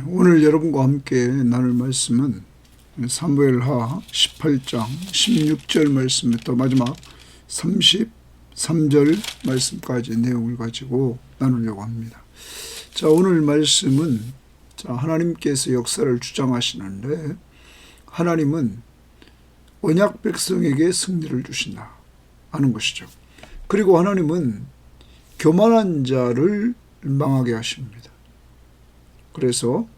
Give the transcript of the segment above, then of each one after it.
오늘 여러분과 함께 나눌 말씀은 사무엘하 18장 16절 말씀부터 마지막 33절 말씀까지 내용을 가지고 나누려고 합니다. 자, 오늘 말씀은 하나님께서 역사를 주장하시는데 하나님은 언약 백성에게 승리를 주신다 하는 것이죠. 그리고 하나님은 교만한 자를 망하게 하십니다. 그래서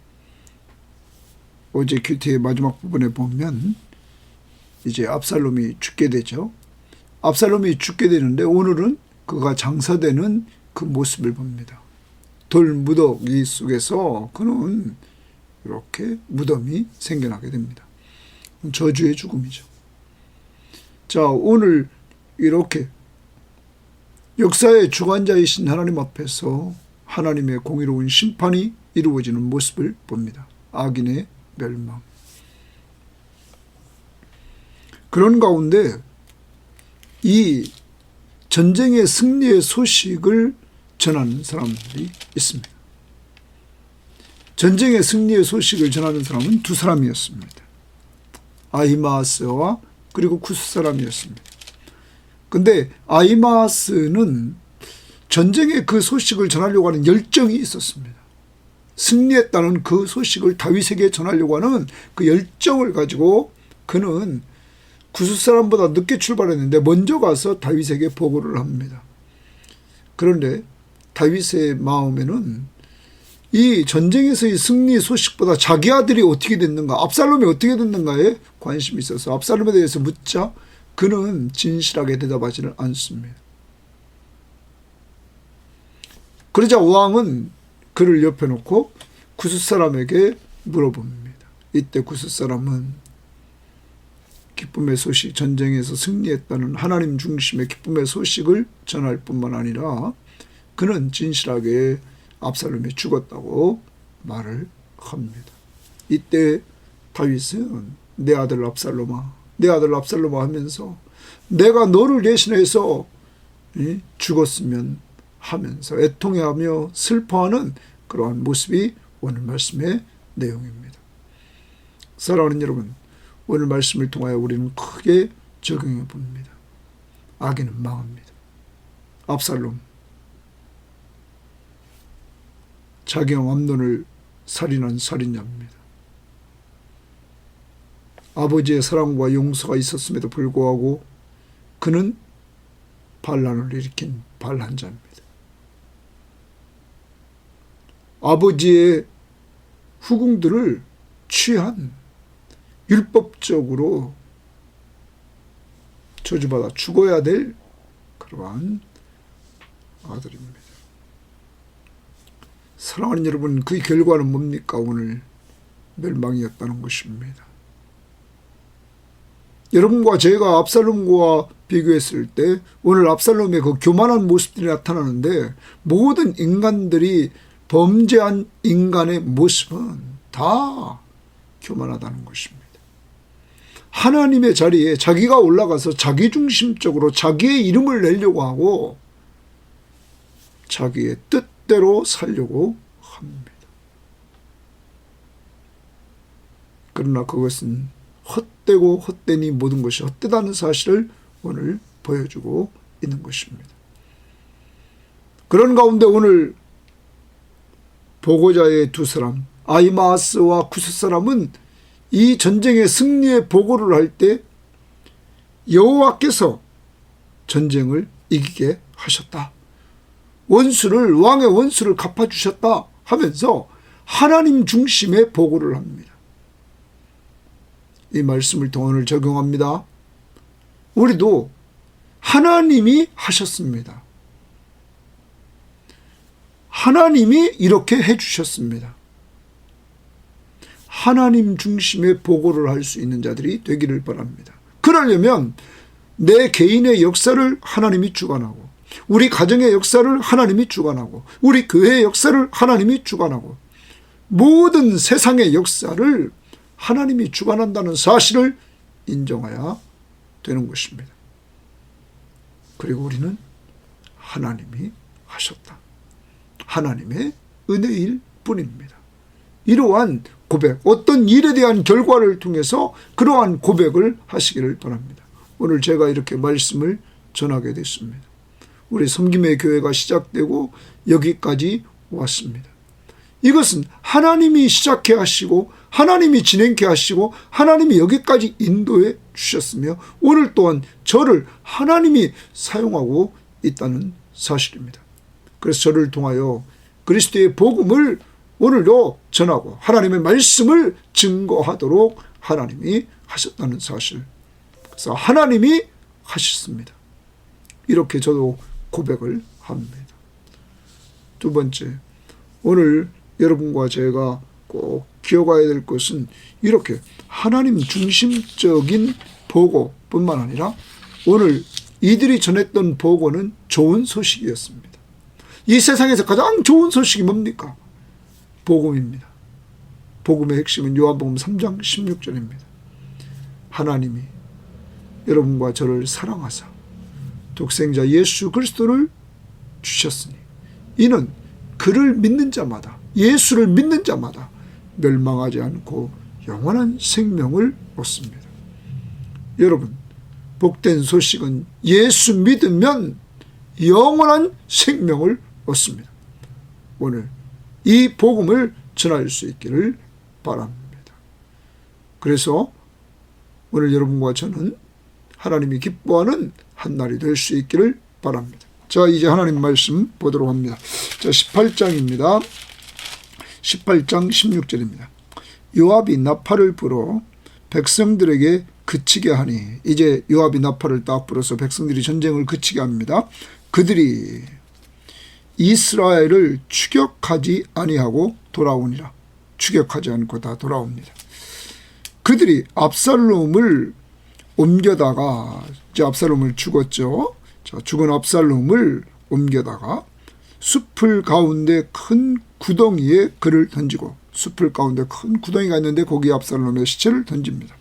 어제 큐티의 마지막 부분에 보면 이제 압살롬이 죽게 되죠. 압살롬이 죽게 되는데 오늘은 그가 장사되는 그 모습을 봅니다. 돌 무더기 속에서 그는 이렇게 무덤이 생겨나게 됩니다. 저주의 죽음이죠. 자, 오늘 이렇게 역사의 주관자이신 하나님 앞에서 하나님의 공의로운 심판이 이루어지는 모습을 봅니다. 악인의 멸망. 그런 가운데 이 전쟁의 승리의 소식을 전하는 사람들이 있습니다. 전쟁의 승리의 소식을 전하는 사람은 두 사람이었습니다. 아히마아스와 그리고 구스 사람이었습니다. 근데 아히마아스는 전쟁의 그 소식을 전하려고 하는 열정이 있었습니다. 승리했다는 그 소식을 다윗에게 전하려고 하는 그 열정을 가지고 그는 구스 사람보다 늦게 출발했는데 먼저 가서 다윗에게 보고를 합니다. 그런데 다윗의 마음에는 이 전쟁에서의 승리 소식보다 자기 아들이 어떻게 됐는가, 압살롬이 어떻게 됐는가에 관심이 있어서 압살롬에 대해서 묻자 그는 진실하게 대답하지는 않습니다. 그러자 왕은 그를 옆에 놓고 구스 사람에게 물어봅니다. 이때 구스 사람은 기쁨의 소식, 전쟁에서 승리했다는 하나님 중심의 기쁨의 소식을 전할 뿐만 아니라 그는 진실하게 압살롬이 죽었다고 말을 합니다. 이때 다윗은 내 아들 압살롬아, 내 아들 압살롬아 하면서 내가 너를 대신해서 죽었으면 하면서 애통해하며 슬퍼하는 그러한 모습이 오늘 말씀의 내용입니다. 사랑하는 여러분, 오늘 말씀을 통하여 우리는 크게 적용해 봅니다. 악인은 망합니다. 압살롬, 자기 형 암논을 살인한 살인자입니다. 아버지의 사랑과 용서가 있었음에도 불구하고 그는 반란을 일으킨 반란자입니다. 아버지의 후궁들을 취한 율법적으로 저주받아 죽어야 될 그러한 아들입니다. 사랑하는 여러분, 그 결과는 뭡니까? 오늘 멸망이었다는 것입니다. 여러분과 제가 압살롬과 비교했을 때 오늘 압살롬의 그 교만한 모습들이 나타나는데 모든 인간들이 범죄한 인간의 모습은 다 교만하다는 것입니다. 하나님의 자리에 자기가 올라가서 자기중심적으로 자기의 이름을 내려고 하고 자기의 뜻대로 살려고 합니다. 그러나 그것은 헛되고 헛되니 모든 것이 헛되다는 사실을 오늘 보여주고 있는 것입니다. 그런 가운데 오늘 보고자의 두 사람, 아히마아스와 구스 사람은 이 전쟁의 승리의 보고를 할 때 여호와께서 전쟁을 이기게 하셨다. 왕의 원수를 갚아주셨다 하면서 하나님 중심의 보고를 합니다. 이 말씀을 통해 오늘 적용합니다. 우리도 하나님이 하셨습니다. 하나님이 이렇게 해주셨습니다. 하나님 중심의 보고를 할 수 있는 자들이 되기를 바랍니다. 그러려면 내 개인의 역사를 하나님이 주관하고 우리 가정의 역사를 하나님이 주관하고 우리 교회의 역사를 하나님이 주관하고 모든 세상의 역사를 하나님이 주관한다는 사실을 인정해야 되는 것입니다. 그리고 우리는 하나님이 하셨다. 하나님의 은혜일 뿐입니다. 이러한 고백, 어떤 일에 대한 결과를 통해서 그러한 고백을 하시기를 바랍니다. 오늘 제가 이렇게 말씀을 전하게 됐습니다. 우리 섬김의 교회가 시작되고 여기까지 왔습니다. 이것은 하나님이 시작해 하시고 하나님이 진행케 하시고 하나님이 여기까지 인도해 주셨으며 오늘 또한 저를 하나님이 사용하고 있다는 사실입니다. 그래서 저를 통하여 그리스도의 복음을 오늘도 전하고 하나님의 말씀을 증거하도록 하나님이 하셨다는 사실. 그래서 하나님이 하셨습니다. 이렇게 저도 고백을 합니다. 두 번째, 오늘 여러분과 제가 꼭 기억해야 될 것은 이렇게 하나님 중심적인 보고뿐만 아니라 오늘 이들이 전했던 보고는 좋은 소식이었습니다. 이 세상에서 가장 좋은 소식이 뭡니까? 복음입니다. 복음의 핵심은 요한복음 3장 16절입니다. 하나님이 여러분과 저를 사랑하사 독생자 예수 그리스도를 주셨으니 이는 그를 믿는 자마다, 예수를 믿는 자마다 멸망하지 않고 영원한 생명을 얻습니다. 여러분, 복된 소식은 예수 믿으면 영원한 생명을 얻습니다. 오늘 이 복음을 전할 수 있기를 바랍니다. 그래서 오늘 여러분과 저는 하나님이 기뻐하는 한 날이 될 수 있기를 바랍니다. 자, 이제 하나님 말씀 보도록 합니다. 자, 18장입니다. 18장 16절입니다. 요압이 나팔을 불어 백성들에게 그치게 하니, 이제 요압이 나팔을 딱 불어서 백성들이 전쟁을 그치게 합니다. 그들이 이스라엘을 추격하지 아니하고 돌아오니라. 추격하지 않고 다 돌아옵니다. 그들이 압살롬을 옮겨다가, 이제 압살롬을 죽었죠. 자, 죽은 압살롬을 옮겨다가 숲을 가운데 큰 구덩이에 그를 던지고, 숲을 가운데 큰 구덩이가 있는데 거기에 압살롬의 시체를 던집니다.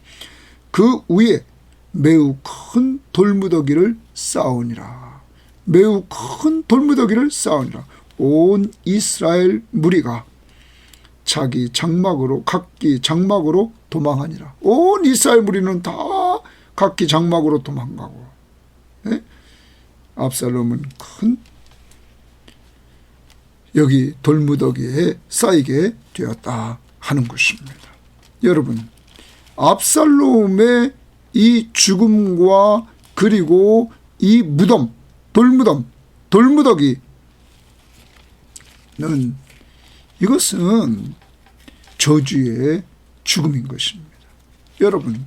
그 위에 매우 큰 돌무더기를 쌓으니라. 매우 큰 돌무더기를 쌓으니라. 온 이스라엘 무리가 자기 장막으로, 각기 장막으로 도망하니라. 온 이스라엘 무리는 다 각기 장막으로 도망가고, 네? 압살롬은 큰 여기 돌무더기에 쌓이게 되었다 하는 것입니다. 여러분, 압살롬의 이 죽음과 그리고 이 무덤, 돌무더기는 이것은 저주의 죽음인 것입니다. 여러분,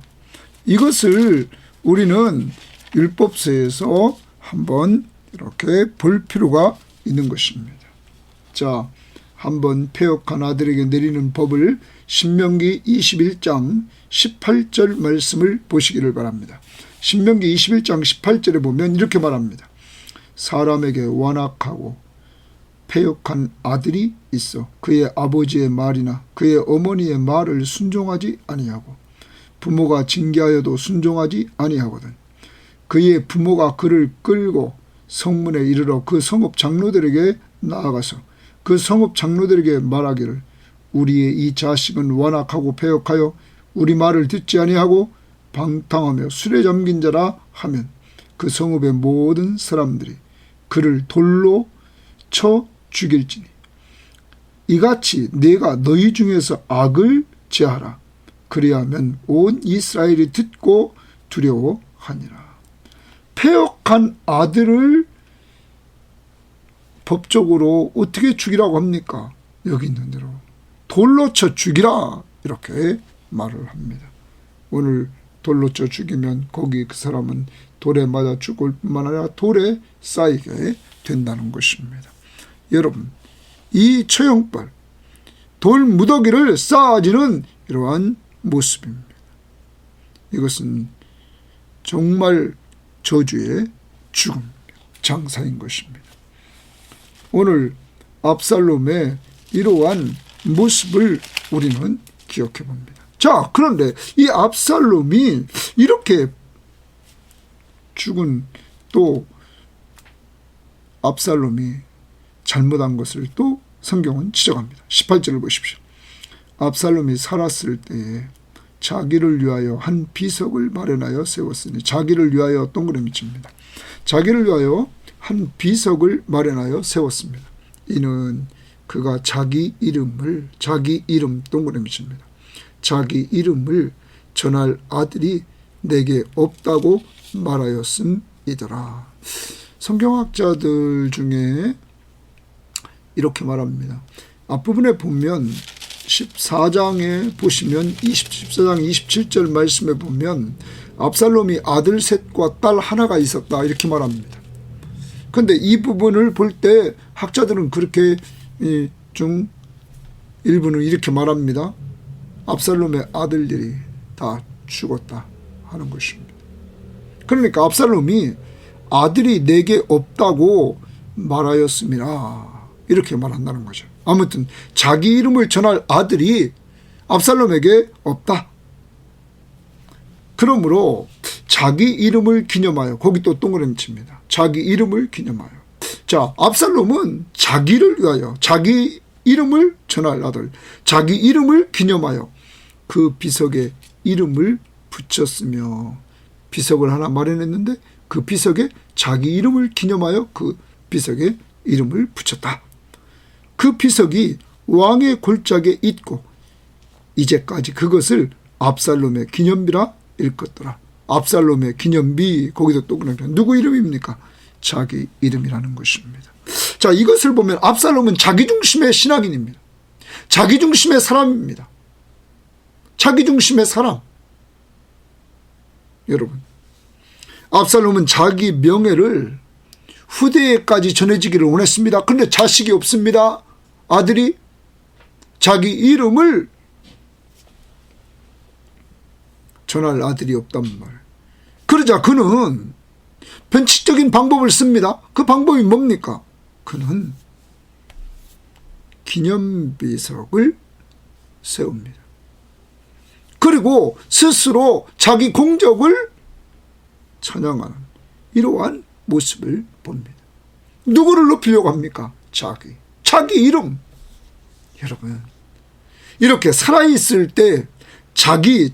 이것을 우리는 율법서에서 한번 이렇게 볼 필요가 있는 것입니다. 자, 한번 패역한 아들에게 내리는 법을 신명기 21장 18절 말씀을 보시기를 바랍니다. 신명기 21장 18절에 보면 이렇게 말합니다. 사람에게 완악하고 패역한 아들이 있어 그의 아버지의 말이나 그의 어머니의 말을 순종하지 아니하고 부모가 징계하여도 순종하지 아니하거든. 그의 부모가 그를 끌고 성문에 이르러 그 성읍 장로들에게 나아가서 그 성읍 장로들에게 말하기를 우리의 이 자식은 완악하고 패역하여 우리 말을 듣지 아니하고 방탕하며 술에 잠긴 자라 하면 그 성읍의 모든 사람들이 그를 돌로 쳐 죽일지니 이같이 내가 너희 중에서 악을 제하라. 그리하면 온 이스라엘이 듣고 두려워하니라. 패역한 아들을 법적으로 어떻게 죽이라고 합니까? 여기 있는 대로 돌로 쳐 죽이라 이렇게 말을 합니다. 오늘 돌로 쳐 죽이면 거기 그 사람은 돌에 맞아 죽을 뿐만 아니라 돌에 쌓이게 된다는 것입니다. 여러분, 이 처형벌, 돌 무더기를 쌓아지는 이러한 모습입니다. 이것은 정말 저주의 죽음, 장사인 것입니다. 오늘 압살롬의 이러한 모습을 우리는 기억해 봅니다. 자, 그런데 이 압살롬이 이렇게 죽은 또 압살롬이 잘못한 것을 또 성경은 지적합니다. 18절을 보십시오. 압살롬이 살았을 때에 자기를 위하여 한 비석을 마련하여 세웠으니, 자기를 위하여 동그라미 칩니다. 자기를 위하여 한 비석을 마련하여 세웠습니다. 이는 그가 자기 이름 동그라미 칩니다. 자기 이름을 전할 아들이 내게 없다고 말하였음이더라. 성경학자들 중에 이렇게 말합니다. 앞부분에 보면 14장에 보시면 14장 27절 말씀에 보면 압살롬이 아들 셋과 딸 하나가 있었다 이렇게 말합니다. 그런데 이 부분을 볼 때 학자들은 그렇게 일부는 이렇게 말합니다. 압살롬의 아들들이 다 죽었다 하는 것입니다. 그러니까 압살롬이 아들이 내게 없다고 말하였음이라 이렇게 말한다는 거죠. 아무튼 자기 이름을 전할 아들이 압살롬에게 없다. 그러므로 자기 이름을 기념하여, 거기 또 동그라미 칩니다. 자기 이름을 기념하여. 자, 압살롬은 자기를 위하여, 자기 이름을 전할 아들, 자기 이름을 기념하여 그 비석에 이름을 붙였으며, 비석을 하나 마련했는데 그 비석에 자기 이름을 기념하여 그 비석에 이름을 붙였다. 그 비석이 왕의 골짜기에 있고 이제까지 그것을 압살롬의 기념비라 일컫더라. 압살롬의 기념비, 거기도 또 그냥 누구 이름입니까? 자기 이름이라는 것입니다. 자, 이것을 보면 압살롬은 자기중심의 신앙인입니다. 자기중심의 사람입니다. 자기중심의 사람. 여러분, 압살롬은 자기 명예를 후대에까지 전해지기를 원했습니다. 그런데 자식이 없습니다. 아들이 자기 이름을 전할 아들이 없단 말이에요. 그러자 그는 변칙적인 방법을 씁니다. 그 방법이 뭡니까? 그는 기념비석을 세웁니다. 그리고 스스로 자기 공적을 찬양하는 이러한 모습을 봅니다. 누구를 높이려고 합니까? 자기 이름. 여러분, 이렇게 살아있을 때 자기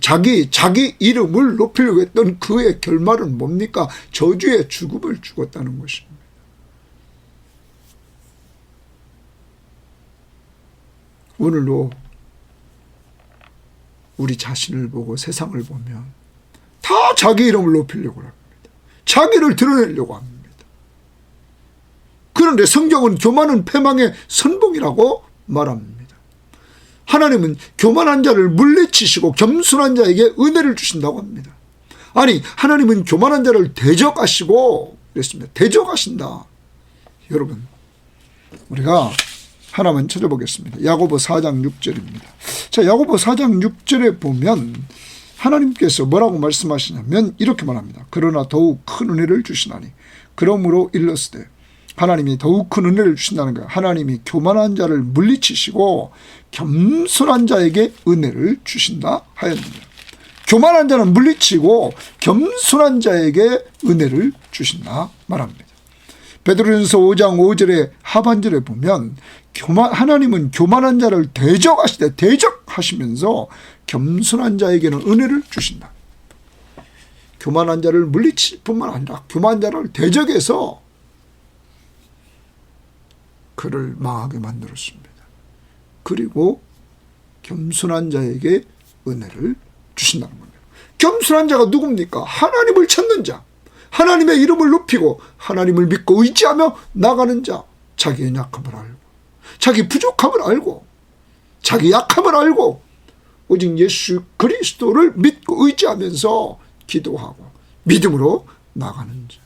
이름을 높이려고 했던 그의 결말은 뭡니까? 저주의 죽음을 죽었다는 것입니다. 오늘도 우리 자신을 보고 세상을 보면 다 자기 이름을 높이려고 합니다. 자기를 드러내려고 합니다. 그런데 성경은 교만은 패망의 선봉이라고 말합니다. 하나님은 교만한 자를 물리치시고 겸손한 자에게 은혜를 주신다고 합니다. 아니, 하나님은 교만한 자를 대적하시고 그랬습니다. 대적하신다. 여러분, 우리가 하나만 찾아보겠습니다. 야고보 4장 6절입니다. 자, 야고보 4장 6절에 보면 하나님께서 뭐라고 말씀하시냐면 이렇게 말합니다. 그러나 더욱 큰 은혜를 주시나니 그러므로 일렀으되, 하나님이 더욱 큰 은혜를 주신다는 거예요. 하나님이 교만한 자를 물리치시고 겸손한 자에게 은혜를 주신다 하였느니라. 교만한 자는 물리치고 겸손한 자에게 은혜를 주신다 말합니다. 베드로전서 5장 5절의 하반절에 보면 하나님은 교만한 자를 대적하시면서 겸손한 자에게는 은혜를 주신다. 교만한 자를 물리칠 뿐만 아니라 교만한 자를 대적해서 그를 망하게 만들었습니다. 그리고 겸손한 자에게 은혜를 주신다는 겁니다. 겸손한 자가 누굽니까? 하나님을 찾는 자, 하나님의 이름을 높이고 하나님을 믿고 의지하며 나가는 자, 자기의 약함을 알고 자기 부족함을 알고 자기 약함을 알고 오직 예수 그리스도를 믿고 의지하면서 기도하고 믿음으로 나가는 자.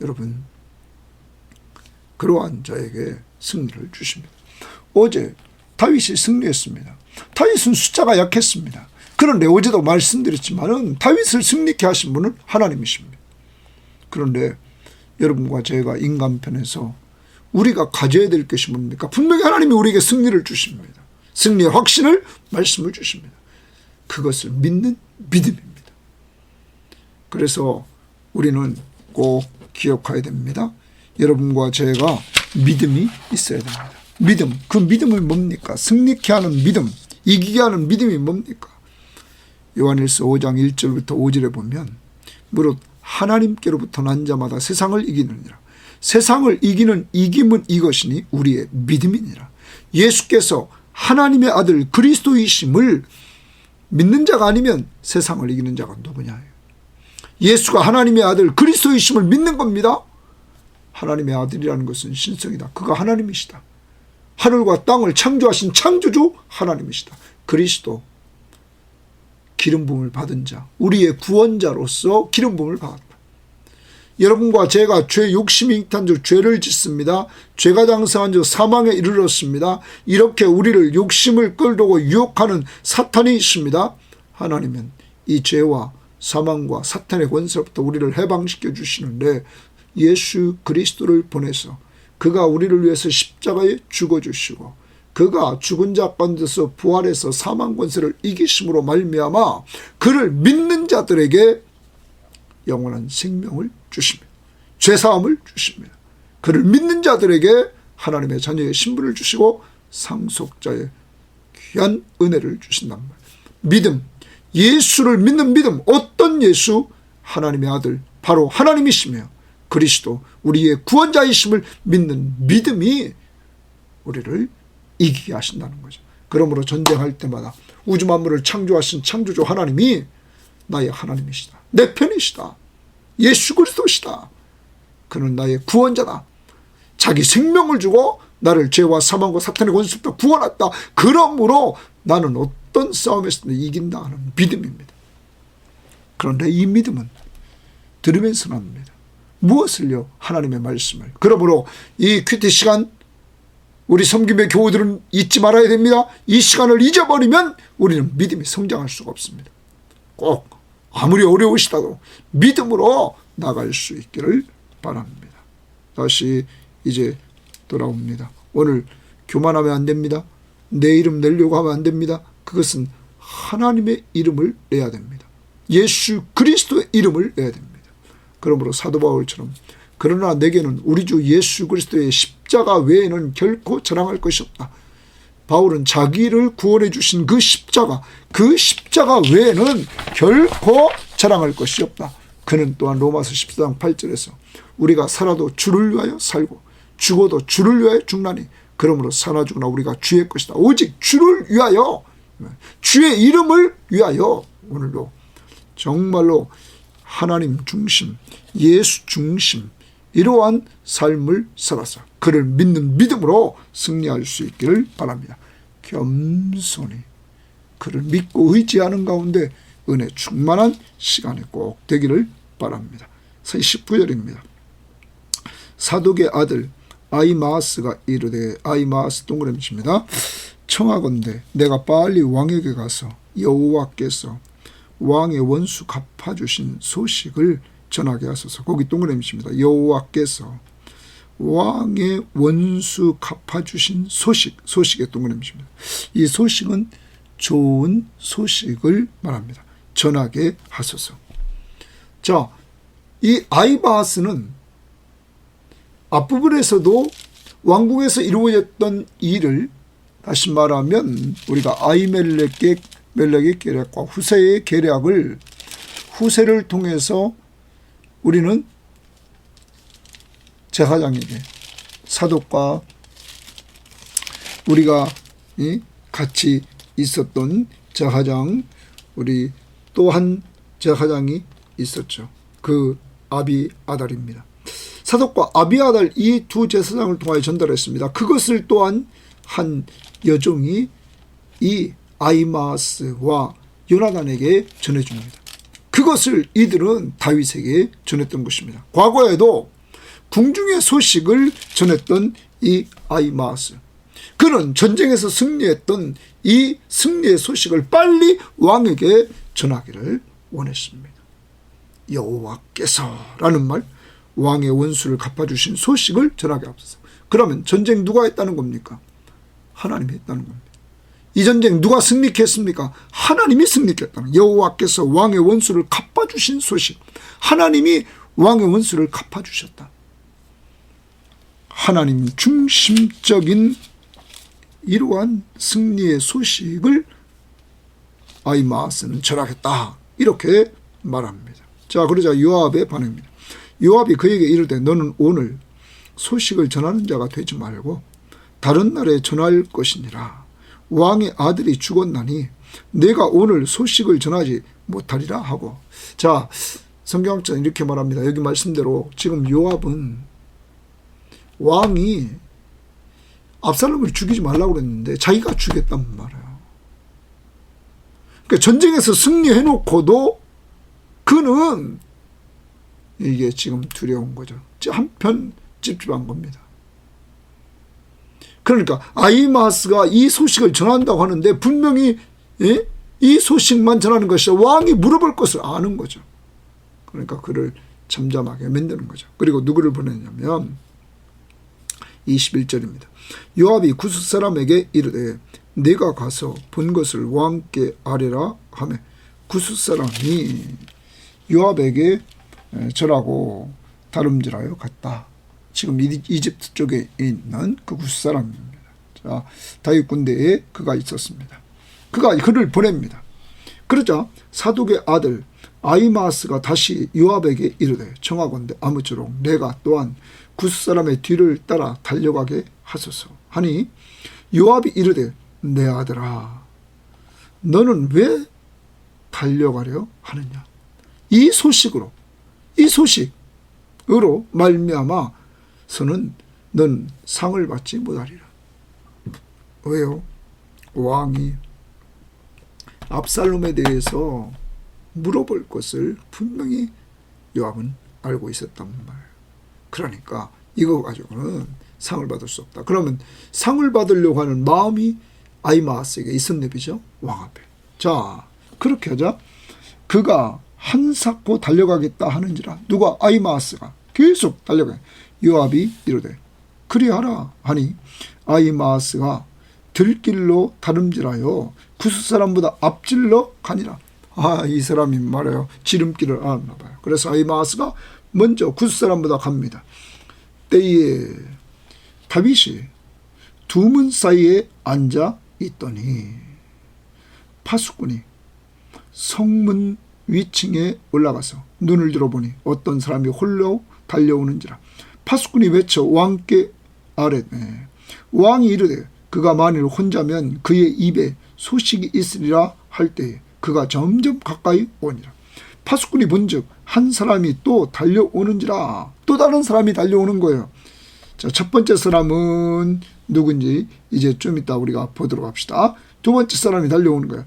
여러분, 그러한 자에게 승리를 주십니다. 어제 다윗이 승리했습니다. 다윗은 숫자가 약했습니다. 그런데 어제도 말씀드렸지만은 다윗을 승리케 하신 분은 하나님이십니다. 그런데 여러분과 제가 인간편에서 우리가 가져야 될 것이 뭡니까? 분명히 하나님이 우리에게 승리를 주십니다. 승리의 확신을 말씀을 주십니다. 그것을 믿는 믿음입니다. 그래서 우리는 꼭 기억해야 됩니다. 여러분과 제가 믿음이 있어야 됩니다. 믿음, 그 믿음은 뭡니까? 승리케 하는 믿음. 이기게 하는 믿음이 뭡니까? 요한일서 5장 1절부터 5절에 보면 무릇 하나님께로부터 난 자마다 세상을 이기느니라. 세상을 이기는 이김은 이것이니 우리의 믿음이니라. 예수께서 하나님의 아들 그리스도이심을 믿는 자가 아니면 세상을 이기는 자가 누구냐. 예수가 하나님의 아들 그리스도이심을 믿는 겁니다. 하나님의 아들이라는 것은 신성이다. 그가 하나님이시다. 하늘과 땅을 창조하신 창조주 하나님이시다. 그리스도 기름 부음을 받은 자, 우리의 구원자로서 기름 부음을 받았다. 여러분과 제가 죄 욕심이 익탄 즉 죄를 짓습니다. 죄가 장성한 즉 사망에 이르렀습니다. 이렇게 우리를 욕심을 끌도록 유혹하는 사탄이 있습니다. 하나님은 이 죄와 사망과 사탄의 권세로부터 우리를 해방시켜 주시는데 예수 그리스도를 보내서 그가 우리를 위해서 십자가에 죽어주시고 그가 죽은 자 가운데서 부활해서 사망 권세를 이기심으로 말미암아 그를 믿는 자들에게 영원한 생명을 주십니다. 죄사함을 주십니다. 그를 믿는 자들에게 하나님의 자녀의 신분을 주시고 상속자의 귀한 은혜를 주신단 말이에요. 믿음, 예수를 믿는 믿음. 어떤 예수? 하나님의 아들, 바로 하나님이시며 그리스도 우리의 구원자이심을 믿는 믿음이 우리를 이기게 하신다는 거죠. 그러므로 전쟁할 때마다 우주 만물을 창조하신 창조주 하나님이 나의 하나님이시다. 내 편이시다. 예수 그리스도시다. 그는 나의 구원자다. 자기 생명을 주고 나를 죄와 사망과 사탄의 권세로부터 구원했다. 그러므로 나는 어떤 싸움에서도 이긴다 하는 믿음입니다. 그런데 이 믿음은 들으면서는 안 됩니다. 무엇을요? 하나님의 말씀을. 그러므로 이 큐티 시간 우리 섬김의 교우들은 잊지 말아야 됩니다. 이 시간을 잊어버리면 우리는 믿음이 성장할 수가 없습니다. 꼭 아무리 어려우시다도 믿음으로 나갈 수 있기를 바랍니다. 다시 이제 돌아옵니다. 오늘 교만하면 안 됩니다. 내 이름 내려고 하면 안 됩니다. 그것은 하나님의 이름을 내야 됩니다. 예수 그리스도의 이름을 내야 됩니다. 그러므로 사도 바울처럼 그러나 내게는 우리 주 예수 그리스도의 십자가 외에는 결코 자랑할 것이 없다. 바울은 자기를 구원해 주신 그 십자가 외에는 결코 자랑할 것이 없다. 그는 또한 로마서 14장 8절에서 우리가 살아도 주를 위하여 살고 죽어도 주를 위하여 죽나니 그러므로 사나 죽으나 우리가 주의 것이다. 오직 주를 위하여, 주의 이름을 위하여 오늘도 정말로 하나님 중심, 예수 중심 이러한 삶을 살아서 그를 믿는 믿음으로 승리할 수 있기를 바랍니다. 겸손히 그를 믿고 의지하는 가운데 은혜 충만한 시간이 꼭 되기를 바랍니다. 19절입니다. 사독의 아들 아이마스가 이르되, 아이마스 동그라미 칩니다. 청하건대 내가 빨리 왕에게 가서 여호와께서 왕의 원수 갚아주신 소식을 전하게 하소서. 거기 동그라미 칩니다. 여호와께서 왕의 원수 갚아주신 소식의 동그라미 칩니다. 이 소식은 좋은 소식을 말합니다. 전하게 하소서. 자, 이 아이마스는 앞부분에서도 왕궁에서 이루어졌던 일을 다시 말하면 우리가 아히멜렉의 계략과 후세의 계략을 후세를 통해서 우리는 제사장에게 사독과 우리가 같이 있었던 제사장 우리 또 한 제사장이 있었죠. 그 아비아달입니다. 사독과 아비아달 이 두 제사장을 통하여 전달했습니다. 그것을 또한 한 여종이 이 아히마스와 요나단에게 전해줍니다. 그것을 이들은 다윗에게 전했던 것입니다. 과거에도 궁중의 소식을 전했던 이 아히마스, 그는 전쟁에서 승리했던 이 승리의 소식을 빨리 왕에게 전하기를 원했습니다. 여호와께서라는 말, 왕의 원수를 갚아주신 소식을 전하게 하소서. 그러면 전쟁 누가 했다는 겁니까? 하나님이 했다는 겁니다. 이 전쟁 누가 승리했습니까? 하나님이 승리했다는, 여호와께서 왕의 원수를 갚아주신 소식. 하나님이 왕의 원수를 갚아주셨다. 하나님 중심적인 이러한 승리의 소식을 아히마아스는 전하겠다 이렇게 말합니다. 자, 그러자 요압의 반응입니다. 요압이 그에게 이르되 너는 오늘 소식을 전하는 자가 되지 말고 다른 날에 전할 것이니라. 왕의 아들이 죽었나니 내가 오늘 소식을 전하지 못하리라 하고. 자, 성경학자는 이렇게 말합니다. 여기 말씀대로 지금 요압은 왕이 압살롬을 죽이지 말라고 그랬는데 자기가 죽였단 말이에요. 그러니까 전쟁에서 승리해놓고도 그는 이게 지금 두려운 거죠. 한편 찝찝한 겁니다. 그러니까 아히마아스가 이 소식을 전한다고 하는데 분명히 이 소식만 전하는 것이 왕이 물어볼 것을 아는 거죠. 그러니까 그를 잠잠하게 만드는 거죠. 그리고 누구를 보냈냐면 21절입니다. 요압이 구스 사람에게 이르되 내가 가서 본 것을 왕께 아뢰라 하매 구스 사람이 요압에게 절하고 다름질하여 갔다. 지금 이집트 쪽에 있는 그 구스 사람입니다. 자, 다윗 군대에 그가 있었습니다. 그가 그를 보냅니다. 그러자 사독의 아들 아히마아스가 다시 요압에게 이르되 청하건대 아무쪼록 내가 또한 구스 사람의 뒤를 따라 달려가게 하소서 하니 요압이 이르되 내 아들아 너는 왜 달려가려 하느냐. 이 소식으로 말미암아서는 넌 상을 받지 못하리라. 왜요? 왕이 압살롬에 대해서 물어볼 것을 분명히 요압은 알고 있었단 말이에요. 그러니까 이거 가지고는 상을 받을 수 없다. 그러면 상을 받으려고 하는 마음이 아히마아스에게 있었네, 그죠? 왕 앞에. 자, 그렇게 하자 그가 한사코 달려가겠다 하는지라. 누가? 아히마아스가 계속 달려가요. 요압이 이르되 그리하라 하니 아히마아스가 들길로 다름질하여 구스 사람보다 앞질러 가니라. 이 사람이 말해요. 지름길을 알았나 봐요. 그래서 아히마아스가 먼저 구스 사람보다 갑니다. 때에 다윗이 두 문 사이에 앉아 있더니 파수꾼이 성문 위층에 올라가서 눈을 들어보니 어떤 사람이 홀로 달려오는지라. 파수꾼이 외쳐 왕께 아뢰네. 왕이 이르되 그가 만일 혼자면 그의 입에 소식이 있으리라 할 때에 그가 점점 가까이 오니라. 파수꾼이 본즉 한 사람이 또 달려오는지라. 또 다른 사람이 달려오는 거예요. 자, 첫 번째 사람은 누군지 이제 좀 이따 우리가 보도록 합시다. 두 번째 사람이 달려오는 거예요.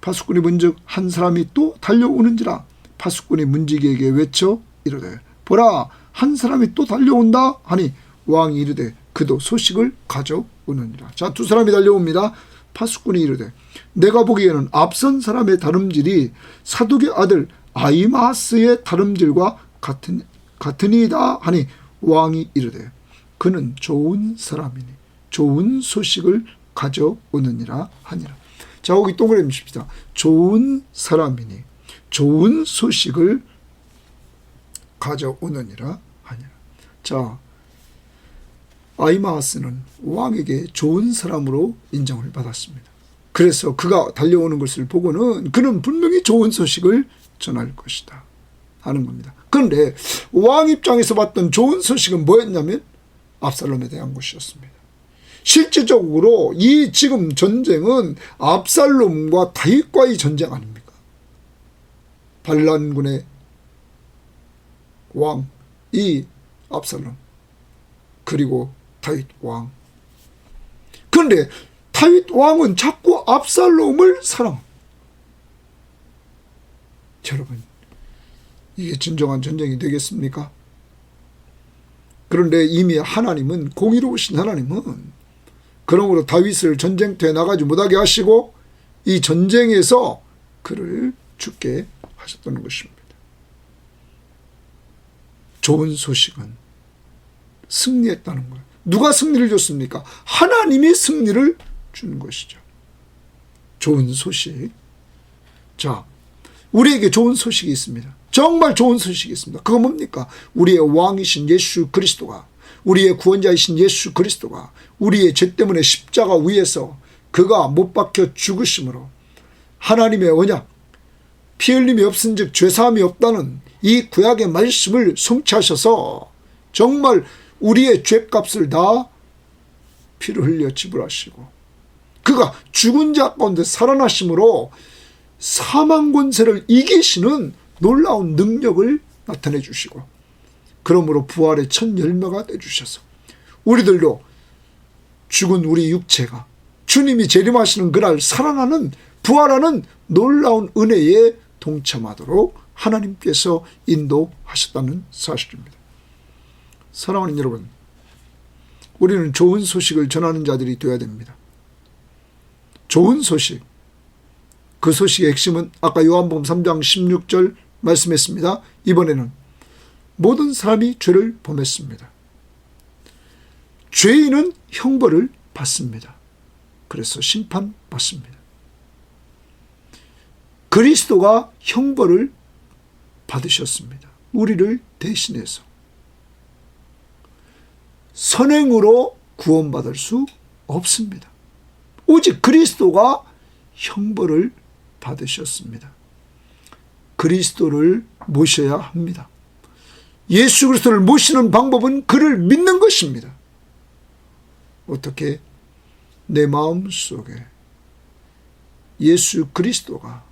파수꾼이 본즉 한 사람이 또 달려오는지라. 파수꾼이 문지기에게 외쳐 이르되 보라 한 사람이 또 달려온다 하니 왕이 이르되 그도 소식을 가져오느니라. 자, 두 사람이 달려옵니다. 파수꾼이 이르되 내가 보기에는 앞선 사람의 다름질이 사독의 아들 아히마아스의 다름질과 같으니이다 하니 왕이 이르되 그는 좋은 사람이니 좋은 소식을 가져오느니라 하니라. 자, 거기 동그라미 칩시다. 좋은 사람이니 좋은 소식을 가져오느니라 하니라. 자, 아히마아스는 왕에게 좋은 사람으로 인정을 받았습니다. 그래서 그가 달려오는 것을 보고는 그는 분명히 좋은 소식을 전할 것이다 하는 겁니다. 그런데 왕 입장에서 봤던 좋은 소식은 뭐였냐면 압살롬에 대한 것이었습니다. 실질적으로 이 지금 전쟁은 압살롬과 다윗과의 전쟁 아닙니까? 반란군의 왕, 이 압살롬, 그리고 다윗 왕. 그런데 다윗 왕은 자꾸 압살롬을 사랑합니다. 여러분, 이게 진정한 전쟁이 되겠습니까? 그런데 이미 하나님은, 공의로우신 하나님은 그러므로 다윗을 전쟁터에 나가지 못하게 하시고 이 전쟁에서 그를 죽게 하셨다는 것입니다. 좋은 소식은 승리했다는 거예요. 누가 승리를 줬습니까? 하나님이 승리를 주는 것이죠. 좋은 소식. 자, 우리에게 좋은 소식이 있습니다. 정말 좋은 소식이 있습니다. 그거 뭡니까? 우리의 왕이신 예수 그리스도가 우리의 구원자이신 예수 그리스도가 우리의 죄 때문에 십자가 위에서 그가 못 박혀 죽으심으로 하나님의 언약, 피 흘림이 없은즉 죄사함이 없다는 이 구약의 말씀을 성취하셔서 정말 우리의 죄값을 다 피를 흘려 지불하시고 그가 죽은 자 가운데 살아나심으로 사망 권세를 이기시는 놀라운 능력을 나타내 주시고 그러므로 부활의 첫 열매가 되주셔서 우리들도 죽은 우리 육체가 주님이 재림하시는 그날 살아나는 부활하는 놀라운 은혜에 동참하도록 하나님께서 인도하셨다는 사실입니다. 사랑하는 여러분, 우리는 좋은 소식을 전하는 자들이 되어야 됩니다. 좋은 소식, 그 소식의 핵심은 아까 요한복음 3장 16절 말씀했습니다. 이번에는 모든 사람이 죄를 범했습니다. 죄인은 형벌을 받습니다. 그래서 심판받습니다. 그리스도가 형벌을 받으셨습니다. 우리를 대신해서. 선행으로 구원받을 수 없습니다. 오직 그리스도가 형벌을 받으셨습니다. 그리스도를 모셔야 합니다. 예수 그리스도를 모시는 방법은 그를 믿는 것입니다. 어떻게? 내 마음 속에 예수 그리스도가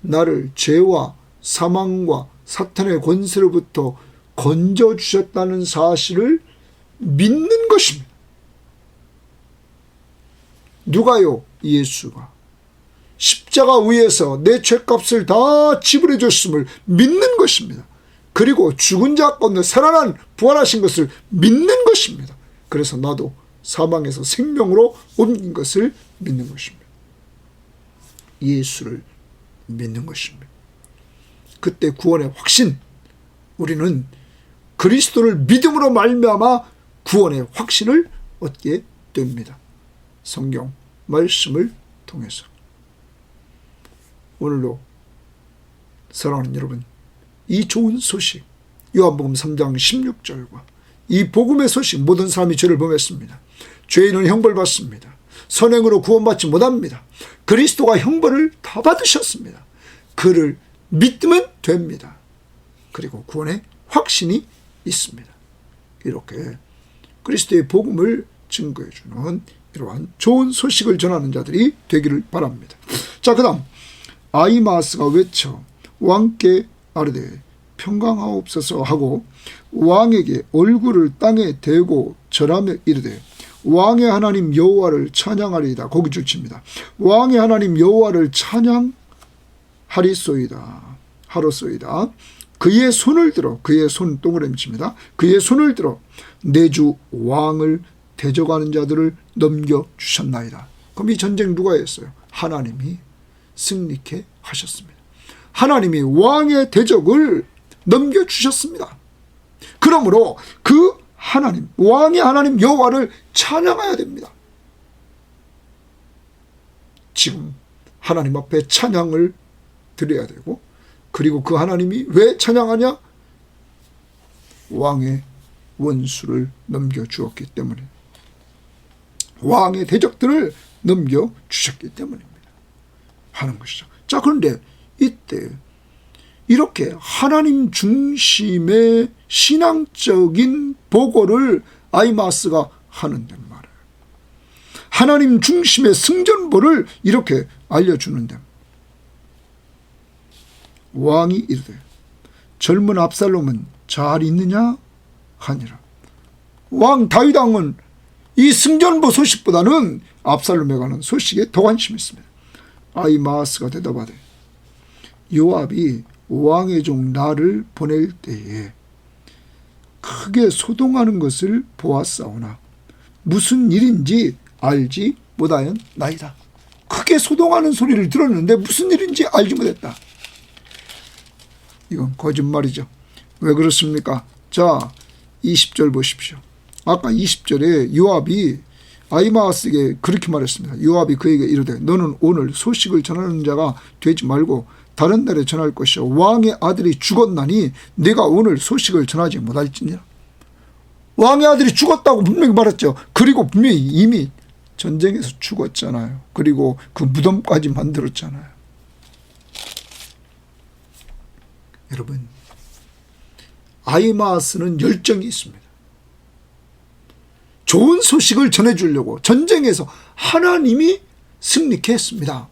나를 죄와 사망과 사탄의 권세로부터 건져주셨다는 사실을 믿는 것입니다. 누가요? 예수가 십자가 위에서 내 죄값을 다 지불해 줬음을 믿는 것입니다. 그리고 죽은 자 가운데 살아난 부활하신 것을 믿는 것입니다. 그래서 나도 사망에서 생명으로 옮긴 것을 믿는 것입니다. 예수를 믿는 것입니다. 그때 구원의 확신, 우리는 그리스도를 믿음으로 말미암아 구원의 확신을 얻게 됩니다. 성경 말씀을 통해서. 오늘도 사랑하는 여러분, 이 좋은 소식, 요한복음 3장 16절과 이 복음의 소식, 모든 사람이 죄를 범했습니다. 죄인은 형벌받습니다. 선행으로 구원받지 못합니다. 그리스도가 형벌을 다 받으셨습니다. 그를 믿으면 됩니다. 그리고 구원의 확신이 있습니다. 이렇게 그리스도의 복음을 증거해주는 이러한 좋은 소식을 전하는 자들이 되기를 바랍니다. 자, 그 다음 아이마스가 외쳐 왕께 아뢰되 평강하옵소서 하고 왕에게 얼굴을 땅에 대고 절하며 이르되 왕의 하나님 여호와를 찬양하리이다. 거기 줄칩니다. 왕의 하나님 여호와를 찬양하리소이다. 하로소이다. 그의 손을 들어, 그의 손 동그라미 칩니다. 그의 손을 들어 내 주 왕을 대적하는 자들을 넘겨주셨나이다. 그럼 이 전쟁 누가 했어요? 하나님이 승리케 하셨습니다. 하나님이 왕의 대적을 넘겨주셨습니다. 그러므로 그 하나님, 왕의 하나님 여호와를 찬양해야 됩니다. 지금 하나님 앞에 찬양을 드려야 되고, 그리고 그 하나님이 왜 찬양하냐? 왕의 원수를 넘겨주었기 때문에, 왕의 대적들을 넘겨주셨기 때문입니다. 하는 것이죠. 자, 그런데 이때 이렇게 하나님 중심의 신앙적인 보고를 아이마스가 하는데 말이에요. 하나님 중심의 승전보를 이렇게 알려주는데, 왕이 이르되 젊은 압살롬은 잘 있느냐 하니라. 왕 다윗 왕은 이 승전보 소식보다는 압살롬에 관한 소식에 더 관심이 있습니다. 아이마스가 대답하되 요압이 왕의 종 나를 보낼 때에 크게 소동하는 것을 보았사오나 무슨 일인지 알지 못하였나이다. 크게 소동하는 소리를 들었는데 무슨 일인지 알지 못했다. 이건 거짓말이죠. 왜 그렇습니까? 자, 20절 보십시오. 아까 20절에 요압이 아이마스에게 그렇게 말했습니다. 요압이 그에게 이르되 너는 오늘 소식을 전하는 자가 되지 말고 다른 날에 전할 것이요 왕의 아들이 죽었나니 네가 오늘 소식을 전하지 못할지니라. 왕의 아들이 죽었다고 분명히 말했죠. 그리고 분명히 이미 전쟁에서 죽었잖아요. 그리고 그 무덤까지 만들었잖아요. 여러분, 아히마아스는 열정이 있습니다. 좋은 소식을 전해주려고 전쟁에서 하나님이 승리케 했습니다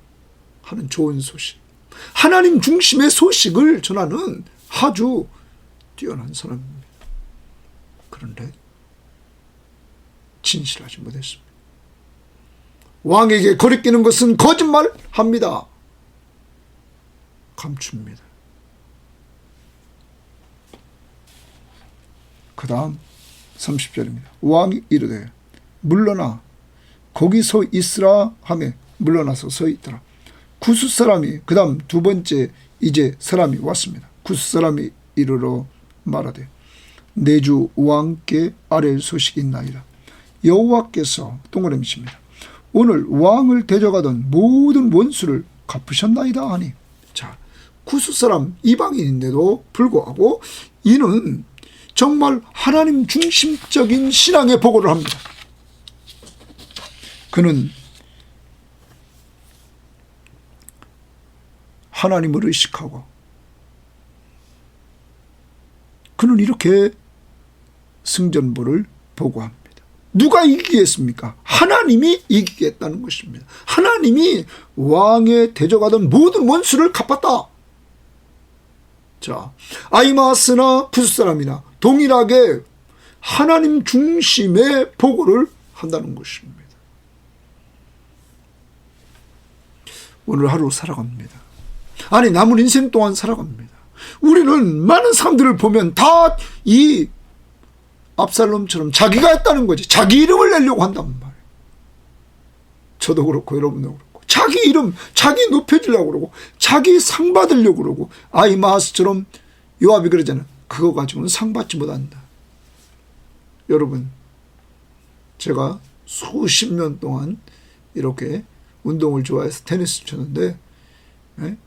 하는 좋은 소식, 하나님 중심의 소식을 전하는 아주 뛰어난 사람입니다. 그런데 진실하지 못했습니다. 왕에게 거리끼는 것은 거짓말합니다. 감춥니다. 그 다음 30절입니다. 왕이 이르되 물러나 거기 서 있으라 하며 물러나서 서 있더라. 구스 사람이 그 다음 두 번째 이제 사람이 왔습니다. 구스 사람이 이르러 말하되 내 주 왕께 아랠 소식이 있나이다. 여호와께서 동그라미십니다. 오늘 왕을 대적하던 모든 원수를 갚으셨나이다 하니, 자, 구스 사람 이방인인데도 불구하고 이는 정말 하나님 중심적인 신앙의 보고를 합니다. 그는 하나님을 의식하고 그는 이렇게 승전보를 보고합니다. 누가 이기겠습니까? 하나님이 이기겠다는 것입니다. 하나님이 왕에 대적하던 모든 원수를 갚았다. 자, 아히마아스나 구스 사람이나 동일하게 하나님 중심의 보고를 한다는 것입니다. 오늘 하루 살아갑니다. 아니, 남은 인생 동안 살아갑니다. 우리는 많은 사람들을 보면 다 이 압살롬처럼 자기가 했다는 거지. 자기 이름을 내려고 한단 말이에요. 저도 그렇고 여러분도 그렇고. 자기 이름, 자기 높여주려고 그러고 자기 상 받으려고 그러고, 아히마아스처럼 요압이 그러잖아요. 그거 가지고는 상 받지 못한다. 여러분, 제가 수십 년 동안 이렇게 운동을 좋아해서 테니스를 쳤는데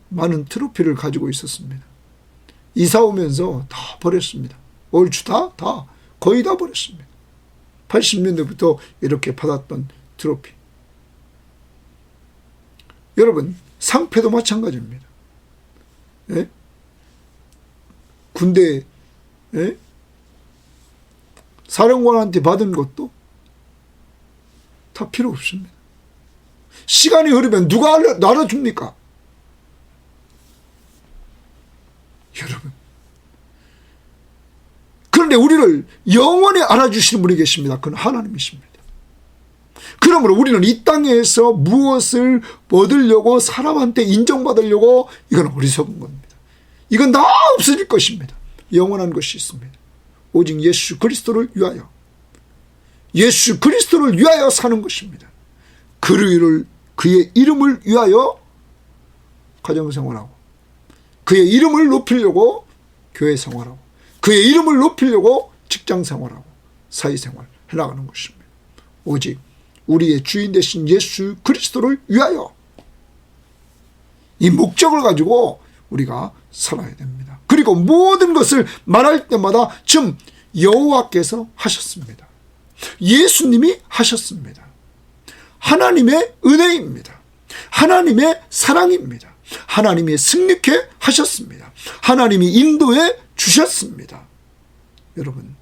많은 트로피를 가지고 있었습니다. 이사 오면서 다 버렸습니다. 얼추 다 거의 다 버렸습니다. 80년대부터 이렇게 받았던 트로피. 여러분, 상패도 마찬가지입니다. 예? 군대 사령관한테 받은 것도 다 필요 없습니다. 시간이 흐르면 누가 나눠줍니까? 여러분, 그런데 우리를 영원히 알아주시는 분이 계십니다. 그건 하나님이십니다. 그러므로 우리는 이 땅에서 무엇을 얻으려고 사람한테 인정받으려고, 이건 어리석은 겁니다. 이건 다 없어질 것입니다. 영원한 것이 있습니다. 오직 예수 그리스도를 위하여, 예수 그리스도를 위하여 사는 것입니다. 그의 이름을 위하여 가정생활하고, 그의 이름을 높이려고 교회 생활하고, 그의 이름을 높이려고 직장생활하고 사회생활 해나가는 것입니다. 오직 우리의 주인 되신 예수 그리스도를 위하여 이 목적을 가지고 우리가 살아야 됩니다. 그리고 모든 것을 말할 때마다 지금 여호와께서 하셨습니다. 예수님이 하셨습니다. 하나님의 은혜입니다. 하나님의 사랑입니다. 하나님이 승리케 하셨습니다. 하나님이 인도해 주셨습니다. 여러분,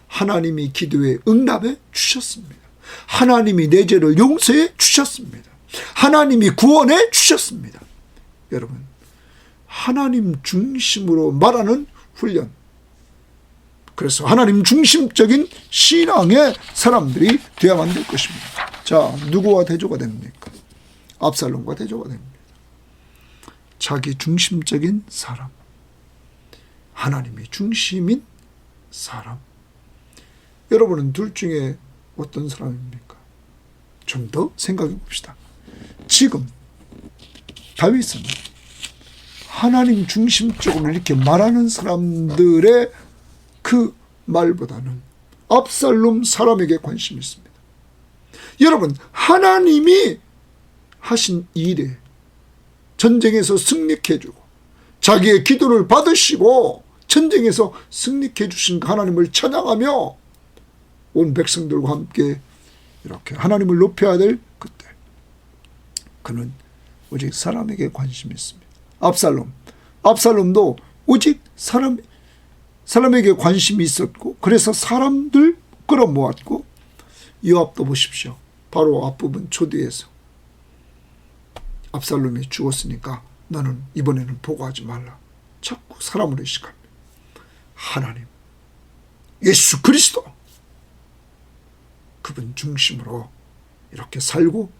하나님이 기도에 응답해 주셨습니다. 하나님이 내 죄를 용서해 주셨습니다. 하나님이 구원해 주셨습니다. 여러분, 하나님 중심으로 말하는 훈련, 그래서 하나님 중심적인 신앙의 사람들이 되어야만 될 것입니다. 자, 누구와 대조가 됩니까? 압살롬과 대조가 됩니다. 자기 중심적인 사람, 하나님이 중심인 사람. 여러분은 둘 중에 어떤 사람입니까? 좀 더 생각해 봅시다. 지금 다윗은 하나님 중심적으로 이렇게 말하는 사람들의 그 말보다는 압살롬 사람에게 관심이 있습니다. 여러분, 하나님이 하신 일에 전쟁에서 승리케 해주고 자기의 기도를 받으시고 전쟁에서 승리케 해주신 하나님을 찬양하며 온 백성들과 함께 이렇게 하나님을 높여야 될 그때 그는 오직 사람에게 관심이 있습니다. 압살롬도 오직 사람에게 관심이 있었고 그래서 사람들 끌어모았고 요압도 보십시오. 바로 앞부분 초대에서 압살롬이 죽었으니까 너는 이번에는 보고하지 말라. 자꾸 사람을 의식합니다. 하나님, 예수 그리스도 그분 중심으로 이렇게 살고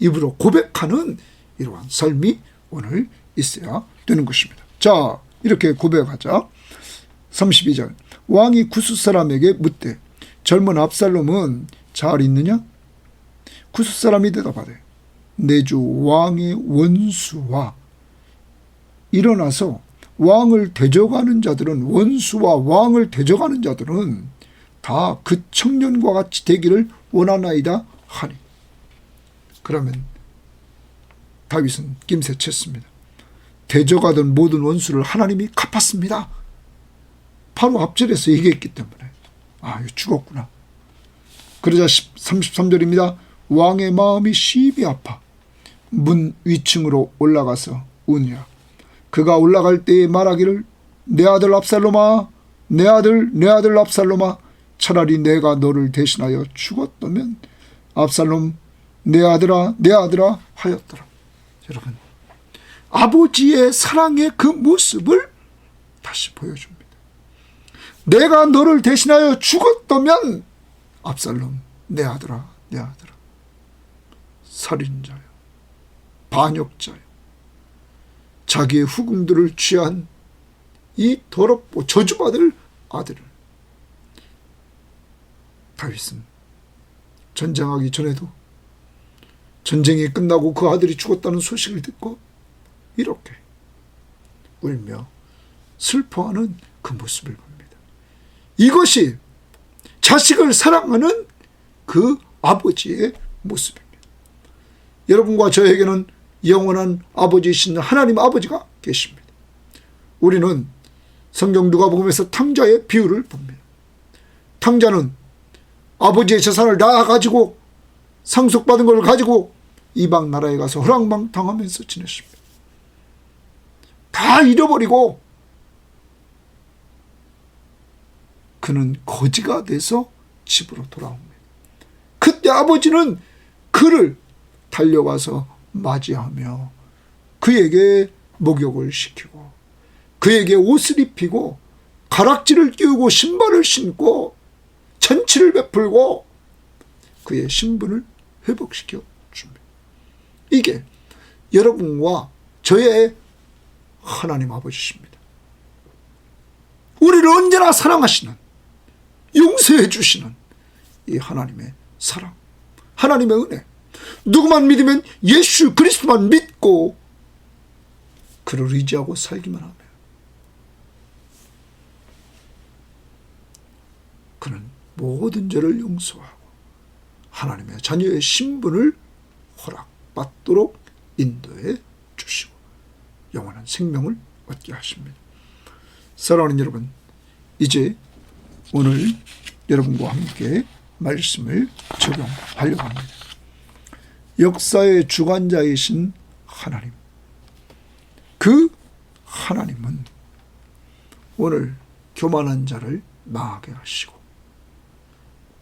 입으로 고백하는 이러한 삶이 오늘 있어야 되는 것입니다. 자, 이렇게 고백하자. 32절 왕이 구스 사람에게 묻되 젊은 압살롬은 잘 있느냐? 구스 사람이 대답하되 내 주 왕의 원수와 일어나서 왕을 대적하는 자들은 원수와 왕을 대적하는 자들은 다 그 청년과 같이 되기를 원하나이다 하니. 그러면 다윗은 김새 쳤습니다. 대적하던 모든 원수를 하나님이 갚았습니다. 바로 앞절에서 얘기했기 때문에 이거 죽었구나. 그러자 33절입니다. 왕의 마음이 심히 아파 문 위층으로 올라가서 우니라. 그가 올라갈 때에 말하기를 내 아들 압살롬아, 내 아들 압살롬아, 차라리 내가 너를 대신하여 죽었다면 압살롬 내 아들아 하였더라. 여러분, 아버지의 사랑의 그 모습을 다시 보여줍니다. 내가 너를 대신하여 죽었다면 압살롬 내 아들아. 살인자요, 반역자요, 자기의 후궁들을 취한 이 더럽고 저주받을 아들을 다윗은 전쟁하기 전에도 전쟁이 끝나고 그 아들이 죽었다는 소식을 듣고 이렇게 울며 슬퍼하는 그 모습을 봅니다. 이것이 자식을 사랑하는 그 아버지의 모습입니다. 여러분과 저에게는 영원한 아버지이신 하나님 아버지가 계십니다. 우리는 성경 누가복음에서 탕자의 비유를 봅니다. 탕자는 아버지의 재산을 다 가지고 상속받은 걸 가지고 이방 나라에 가서 허랑방탕하면서 지냈습니다. 다 잃어버리고 그는 거지가 돼서 집으로 돌아옵니다. 그때 아버지는 그를 달려가서 맞이하며 그에게 목욕을 시키고 그에게 옷을 입히고 가락지를 끼우고 신발을 신고 잔치를 베풀고 그의 신분을 회복시켜 줍니다. 이게 여러분과 저의 하나님 아버지십니다. 우리를 언제나 사랑하시는, 용서해 주시는 이 하나님의 사랑, 하나님의 은혜. 누구만 믿으면 예수 그리스도만 믿고 그를 의지하고 살기만 하면 그는 모든 죄를 용서하고 하나님의 자녀의 신분을 허락받도록 인도해 주시고 영원한 생명을 얻게 하십니다. 사랑하는 여러분, 이제 오늘 여러분과 함께 말씀을 적용하려고 합니다. 역사의 주관자이신 하나님, 그 하나님은 오늘 교만한 자를 망하게 하시고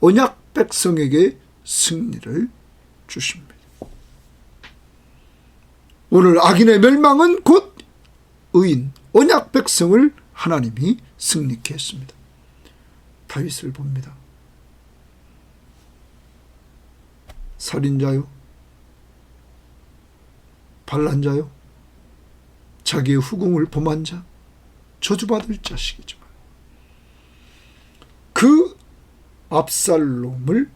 언약 백성에게 승리를 주십니다. 오늘 악인의 멸망은 곧 의인, 언약 백성을 하나님이 승리케 했습니다. 다윗을 봅니다. 살인자요, 반란자요, 자기의 후궁을 범한 자, 저주받을 자식이지만 그 압살롬을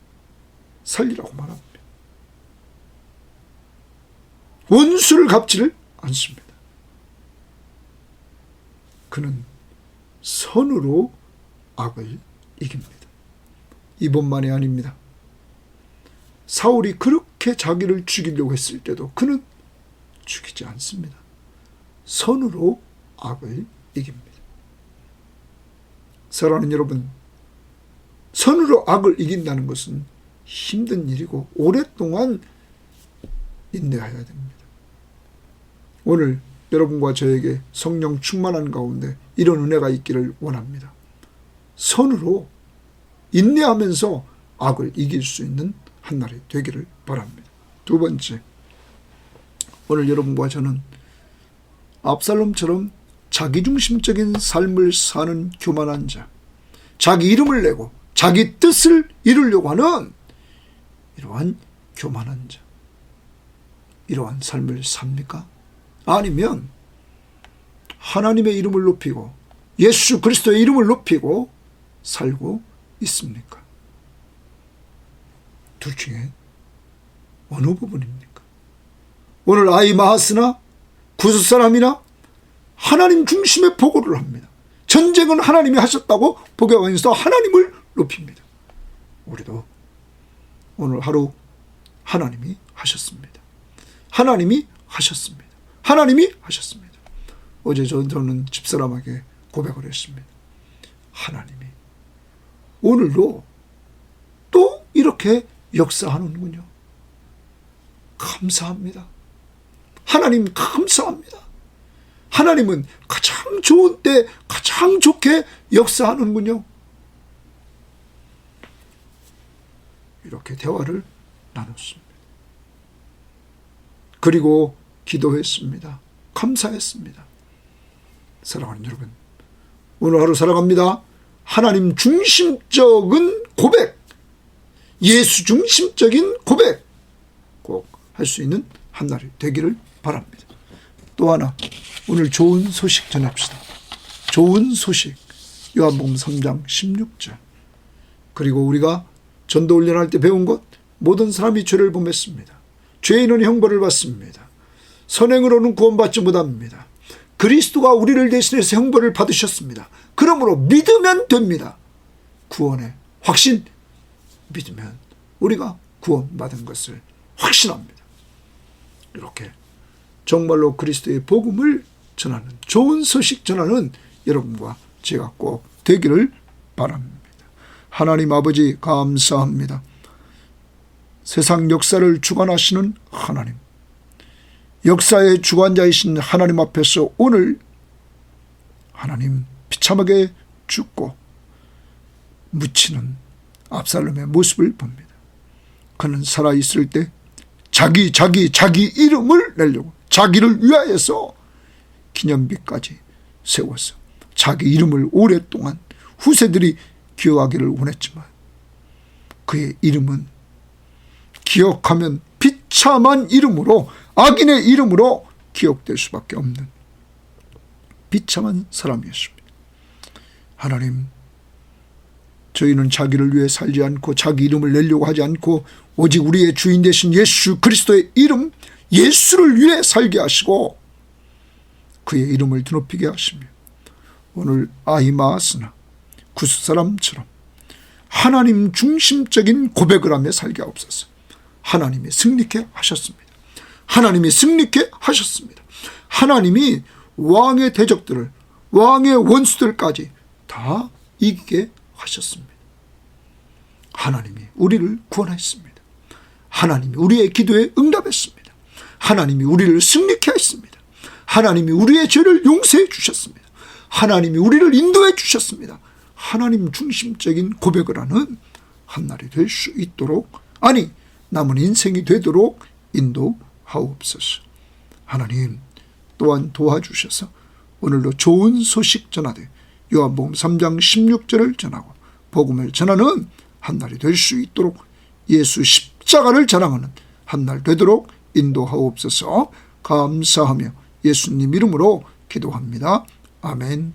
살리라고 말합니다. 원수를 갚지를 않습니다. 그는 선으로 악을 이깁니다. 이번만이 아닙니다. 사울이 그렇게 자기를 죽이려고 했을 때도 그는 죽이지 않습니다. 선으로 악을 이깁니다. 사랑하는 여러분, 선으로 악을 이긴다는 것은 힘든 일이고 오랫동안 인내해야 됩니다. 오늘 여러분과 저에게 성령 충만한 가운데 이런 은혜가 있기를 원합니다. 선으로 인내하면서 악을 이길 수 있는 한날이 되기를 바랍니다. 두 번째, 오늘 여러분과 저는 압살롬처럼 자기중심적인 삶을 사는 교만한 자, 자기 이름을 내고 자기 뜻을 이루려고 하는 이러한 교만한 자, 이러한 삶을 삽니까? 아니면 하나님의 이름을 높이고 예수 그리스도의 이름을 높이고 살고 있습니까? 둘 중에 어느 부분입니까? 오늘 아이마하스나 구스 사람이나 하나님 중심의 보고를 합니다. 전쟁은 하나님이 하셨다고 보고하면서 하나님을 높입니다. 우리도 오늘 하루 하나님이 하셨습니다. 하나님이 하셨습니다. 하나님이 하셨습니다. 어제 저는 집사람에게 고백을 했습니다. 하나님이 오늘도 또 이렇게 역사하는군요. 감사합니다. 하나님 감사합니다. 하나님은 가장 좋은 때 가장 좋게 역사하는군요. 이렇게 대화를 나눴습니다. 그리고 기도했습니다. 감사했습니다. 사랑하는 여러분, 오늘 하루 살아갑니다. 하나님 중심적인 고백, 예수 중심적인 고백 꼭 할 수 있는 한날이 되기를 바랍니다. 또 하나, 오늘 좋은 소식 전합시다. 좋은 소식, 요한복음 3장 16절. 그리고 우리가 전도 훈련할 때 배운 것, 모든 사람이 죄를 범했습니다. 죄인은 형벌을 받습니다. 선행으로는 구원받지 못합니다. 그리스도가 우리를 대신해서 형벌을 받으셨습니다. 그러므로 믿으면 됩니다. 구원의 확신, 믿으면 우리가 구원받은 것을 확신합니다. 이렇게 정말로 그리스도의 복음을 전하는, 좋은 소식 전하는 여러분과 제가 꼭 되기를 바랍니다. 하나님 아버지 감사합니다. 세상 역사를 주관하시는 하나님, 역사의 주관자이신 하나님 앞에서 오늘 하나님 비참하게 죽고 묻히는 압살롬의 모습을 봅니다. 그는 살아있을 때 자기 이름을 내려고 자기를 위하여서 기념비까지 세워서 자기 이름을 오랫동안 후세들이 기억하기를 원했지만 그의 이름은 기억하면 비참한 이름으로, 악인의 이름으로 기억될 수밖에 없는 비참한 사람이었습니다. 하나님, 저희는 자기를 위해 살지 않고 자기 이름을 내려고 하지 않고 오직 우리의 주인 되신 예수 그리스도의 이름, 예수를 위해 살게 하시고 그의 이름을 드높이게 하시며 오늘 아히마아스나 구스 사람처럼 하나님 중심적인 고백을 하며 살게 하옵소서. 하나님이 승리케 하셨습니다. 하나님이 승리케 하셨습니다. 하나님이 왕의 대적들을, 왕의 원수들까지 다 이기게 하셨습니다. 하나님이 우리를 구원하였습니다. 하나님이 우리의 기도에 응답했습니다. 하나님이 우리를 승리케 하였습니다. 하나님이 우리의 죄를 용서해 주셨습니다. 하나님이 우리를 인도해 주셨습니다. 하나님 중심적인 고백을 하는 한날이 될 수 있도록, 아니 남은 인생이 되도록 인도하옵소서. 하나님 또한 도와주셔서 오늘도 좋은 소식 전하되 요한복음 3장 16절을 전하고 복음을 전하는 한날이 될 수 있도록 예수 십자가를 자랑하는 한날 되도록 인도하옵소서. 감사하며 예수님 이름으로 기도합니다. 아멘.